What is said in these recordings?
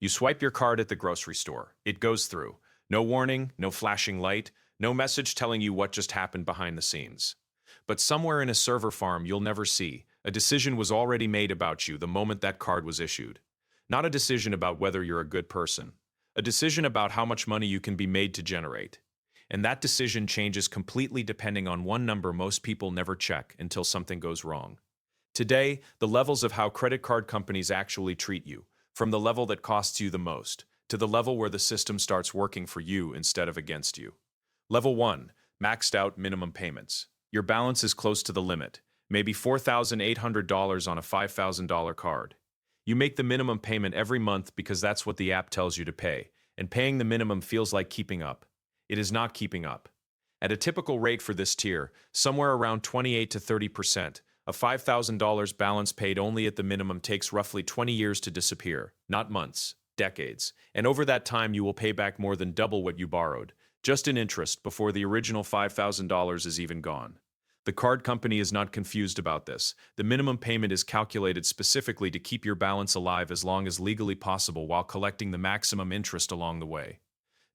You swipe your card at the grocery store. It goes through. No warning, no flashing light, no message telling you what just happened behind the scenes. But somewhere in a server farm you'll never see, a decision was already made about you the moment that card was issued. Not a decision about whether you're a good person. A decision about how much money you can be made to generate. And that decision changes completely depending on one number most people never check until something goes wrong. Today, the levels of how credit card companies actually treat you, from the level that costs you the most, to the level where the system starts working for you instead of against you. Level 1. Maxed out minimum payments. Your balance is close to the limit, maybe $4,800 on a $5,000 card. You make the minimum payment every month because that's what the app tells you to pay, and paying the minimum feels like keeping up. It is not keeping up. At a typical rate for this tier, somewhere around 28 to 30%, a $5,000 balance paid only at the minimum takes roughly 20 years to disappear, not months, decades, and over that time you will pay back more than double what you borrowed, just in interest before the original $5,000 is even gone. The card company is not confused about this. The minimum payment is calculated specifically to keep your balance alive as long as legally possible while collecting the maximum interest along the way.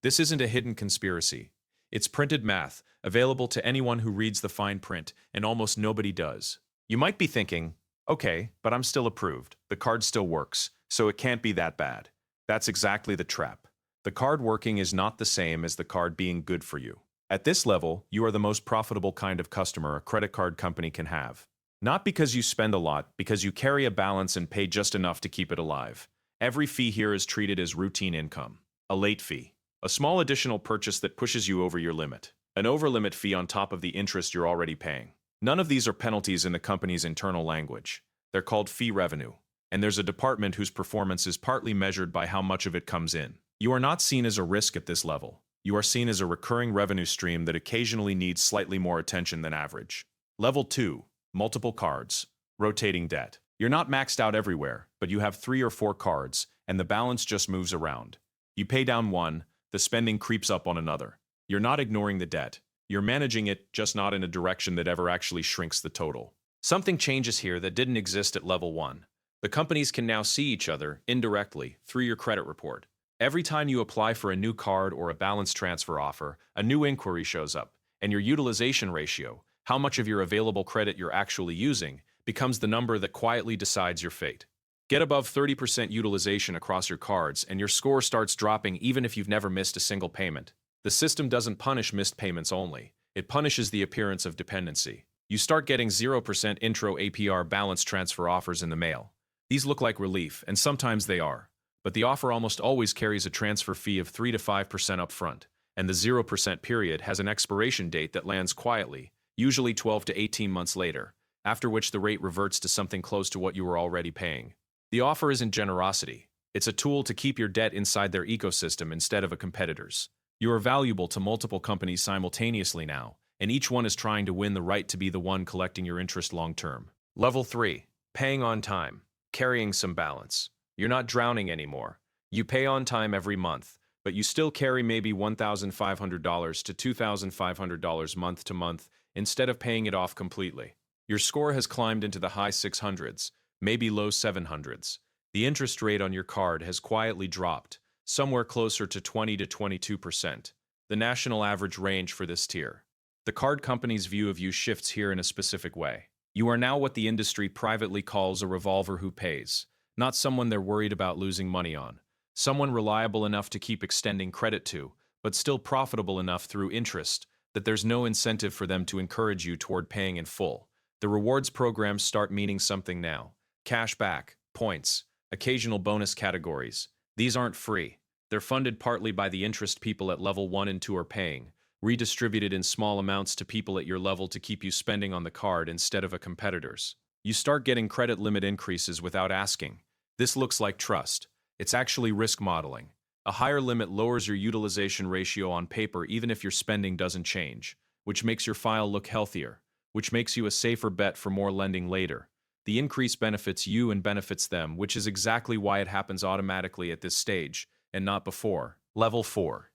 This isn't a hidden conspiracy. It's printed math, available to anyone who reads the fine print, and almost nobody does. You might be thinking, okay, but I'm still approved. The card still works, so it can't be that bad. That's exactly the trap. The card working is not the same as the card being good for you. At this level, you are the most profitable kind of customer a credit card company can have. Not because you spend a lot, because you carry a balance and pay just enough to keep it alive. Every fee here is treated as routine income. A late fee. A small additional purchase that pushes you over your limit. An over-limit fee on top of the interest you're already paying. None of these are penalties in the company's internal language. They're called fee revenue. And there's a department whose performance is partly measured by how much of it comes in. You are not seen as a risk at this level. You are seen as a recurring revenue stream that occasionally needs slightly more attention than average. Level 2. Multiple cards. Rotating debt. You're not maxed out everywhere, but you have 3 or 4 cards, and the balance just moves around. You pay down one, the spending creeps up on another. You're not ignoring the debt. You're managing it, just not in a direction that ever actually shrinks the total. Something changes here that didn't exist at level 1. The companies can now see each other, indirectly, through your credit report. Every time you apply for a new card or a balance transfer offer, a new inquiry shows up, and your utilization ratio, how much of your available credit you're actually using, becomes the number that quietly decides your fate. Get above 30% utilization across your cards, and your score starts dropping even if you've never missed a single payment. The system doesn't punish missed payments only. It punishes the appearance of dependency. You start getting 0% intro APR balance transfer offers in the mail. These look like relief, and sometimes they are. But the offer almost always carries a transfer fee of 3 to 5% upfront, and the 0% period has an expiration date that lands quietly, usually 12 to 18 months later, after which the rate reverts to something close to what you were already paying. The offer isn't generosity. It's a tool to keep your debt inside their ecosystem instead of a competitor's. You are valuable to multiple companies simultaneously now, and each one is trying to win the right to be the one collecting your interest long term. Level 3. Paying on time. Carrying some balance. You're not drowning anymore. You pay on time every month, but you still carry maybe $1,500 to $2,500 month to month instead of paying it off completely. Your score has climbed into the high 600s, maybe low 700s. The interest rate on your card has quietly dropped, somewhere closer to 20 to 22%, the national average range for this tier. The card company's view of you shifts here in a specific way. You are now what the industry privately calls a revolver who pays. Not someone they're worried about losing money on. Someone reliable enough to keep extending credit to, but still profitable enough through interest that there's no incentive for them to encourage you toward paying in full. The rewards programs start meaning something now. Cash back, points, occasional bonus categories. These aren't free. They're funded partly by the interest people at level 1 and 2 are paying, redistributed in small amounts to people at your level to keep you spending on the card instead of a competitor's. You start getting credit limit increases without asking. This looks like trust. It's actually risk modeling. A higher limit lowers your utilization ratio on paper even if your spending doesn't change, which makes your file look healthier, which makes you a safer bet for more lending later. The increase benefits you and benefits them, which is exactly why it happens automatically at this stage, and not before. Level 4.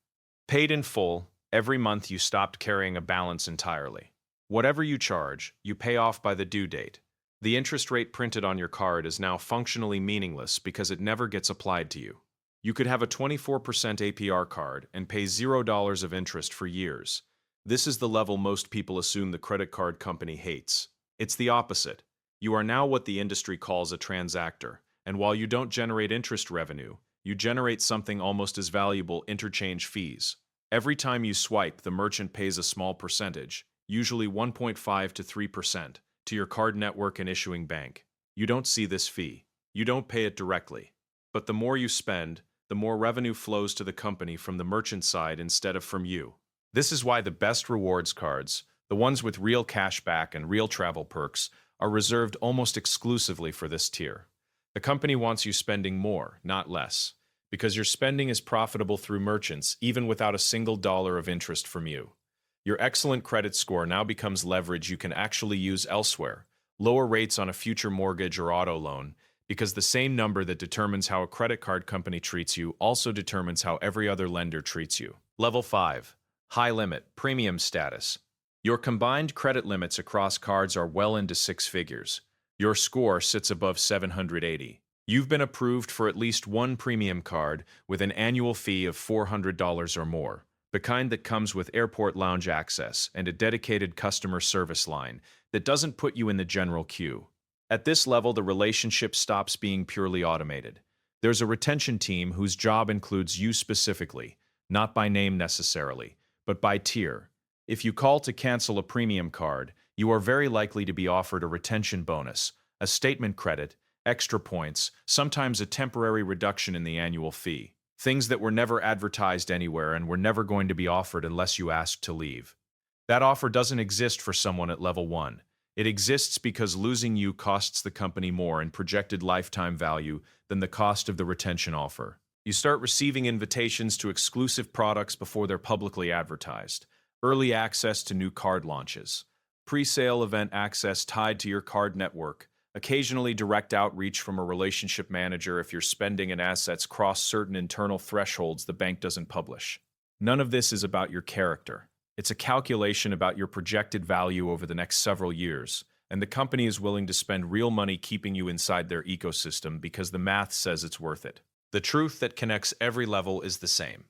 Paid in full. Every month you stopped carrying a balance entirely. Whatever you charge, you pay off by the due date. The interest rate printed on your card is now functionally meaningless because it never gets applied to you. You could have a 24% APR card and pay $0 of interest for years. This is the level most people assume the credit card company hates. It's the opposite. You are now what the industry calls a transactor, and while you don't generate interest revenue, you generate something almost as valuable: interchange fees. Every time you swipe, the merchant pays a small percentage, usually 1.5 to 3%, to your card network and issuing bank. You don't see this fee. You don't pay it directly. But the more you spend, the more revenue flows to the company from the merchant side instead of from you. This is why the best rewards cards, the ones with real cash back and real travel perks, are reserved almost exclusively for this tier. The company wants you spending more, not less, because your spending is profitable through merchants even without a single dollar of interest from you. Your excellent credit score now becomes leverage you can actually use elsewhere: lower rates on a future mortgage or auto loan, because the same number that determines how a credit card company treats you also determines how every other lender treats you. Level 5. High limit, premium status. Your combined credit limits across cards are well into six figures. Your score sits above 780. You've been approved for at least one premium card with an annual fee of $400 or more, the kind that comes with airport lounge access and a dedicated customer service line that doesn't put you in the general queue. At this level, the relationship stops being purely automated. There's a retention team whose job includes you specifically, not by name necessarily, but by tier. If you call to cancel a premium card, you are very likely to be offered a retention bonus, a statement credit, extra points, sometimes a temporary reduction in the annual fee. Things that were never advertised anywhere and were never going to be offered unless you asked to leave. That offer doesn't exist for someone at level 1. It exists because losing you costs the company more in projected lifetime value than the cost of the retention offer. You start receiving invitations to exclusive products before they're publicly advertised, early access to new card launches, pre-sale event access tied to your card network, occasionally direct outreach from a relationship manager if your spending and assets cross certain internal thresholds the bank doesn't publish. None of this is about your character. It's a calculation about your projected value over the next several years, and the company is willing to spend real money keeping you inside their ecosystem because the math says it's worth it. The truth that connects every level is the same.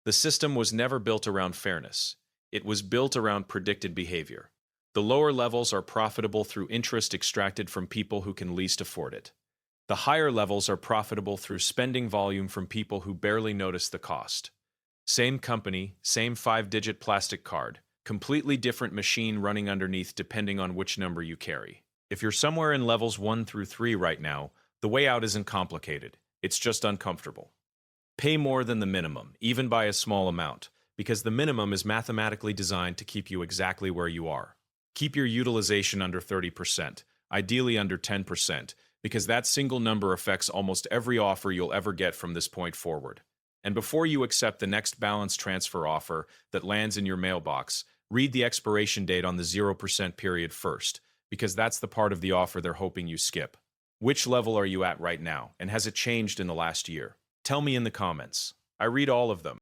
The system was never built around fairness. It was built around predicted behavior. The lower levels are profitable through interest extracted from people who can least afford it. The higher levels are profitable through spending volume from people who barely notice the cost. Same company, same 5-digit plastic card, completely different machine running underneath depending on which number you carry. If you're somewhere in levels 1 through 3 right now, the way out isn't complicated. It's just uncomfortable. Pay more than the minimum, even by a small amount, because the minimum is mathematically designed to keep you exactly where you are. Keep your utilization under 30%, ideally under 10%, because that single number affects almost every offer you'll ever get from this point forward. And before you accept the next balance transfer offer that lands in your mailbox, read the expiration date on the 0% period first, because that's the part of the offer they're hoping you skip. Which level are you at right now, and has it changed in the last year? Tell me in the comments. I read all of them.